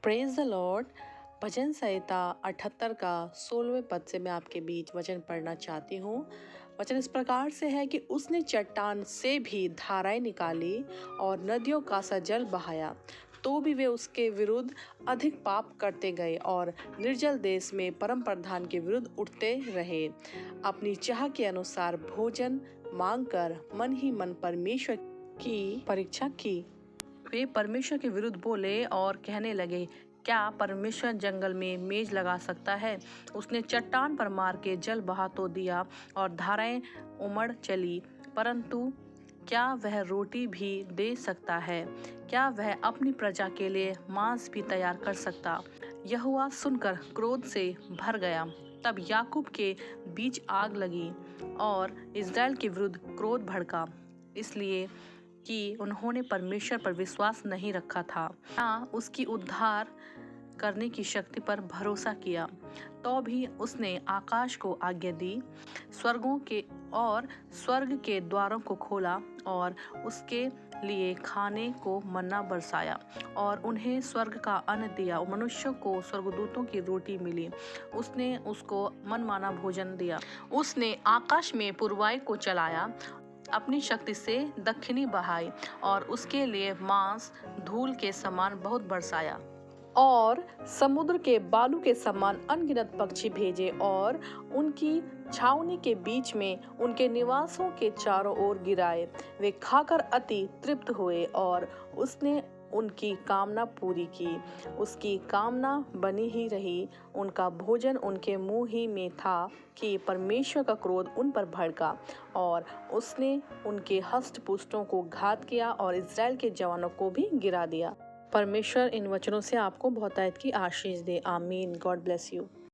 Praise the lord. भजन संहिता 78 का 16वें पद से मैं आपके बीच वचन पढ़ना चाहती हूँ। वचन इस प्रकार से है कि उसने चट्टान से भी धाराएं निकाली और नदियों का सा जल बहाया, तो भी वे उसके विरुद्ध अधिक पाप करते गए और निर्जल देश में परम प्रधान के विरुद्ध उठते रहे। अपनी चाह के अनुसार भोजन मांगकर मन ही मन परमेश्वर की परीक्षा की। वे परमेश्वर के विरुद्ध बोले और कहने लगे, क्या परमेश्वर जंगल में मेज लगा सकता है? उसने चट्टान पर मार के जल बहा तो दिया और धाराएं उमड़ चली, परंतु क्या वह रोटी भी दे सकता है? क्या वह अपनी प्रजा के लिए मांस भी तैयार कर सकता? यहोवा सुनकर क्रोध से भर गया। तब याकूब के बीच आग लगी और इस्राएल के विरुद्ध क्रोध भड़का, इसलिए कि उन्होंने परमेश्वर पर विश्वास नहीं रखा था, ना उसकी उद्धार करने की शक्ति पर भरोसा किया। तो भी उसने आकाश को आज्ञा दी, स्वर्ग के द्वारों को खोला और उसके लिए खाने को मन्ना बरसाया और उन्हें स्वर्ग का अन्न दिया। मनुष्यों को स्वर्गदूतों की रोटी मिली। उसने उसको मनमाना भोजन दिया। उसने आकाश में पुरवाई को चलाया, अपनी शक्ति से दक्षिणी बहाई और उसके लिए मांस धूल के समान बहुत बरसाया और समुद्र के बालू के समान अनगिनत पक्षी भेजे और उनकी छावनी के बीच में उनके निवासों के चारों ओर गिराए। वे खाकर अति तृप्त हुए और उसने उनकी कामना पूरी की। उसकी कामना बनी ही रही। उनका भोजन उनके मुंह ही में था कि परमेश्वर का क्रोध उन पर भड़का और उसने उनके हष्ट पुष्टों को घात किया और इस्राएल के जवानों को भी गिरा दिया। परमेश्वर इन वचनों से आपको बहुतायत की आशीष दे। आमीन। God bless you.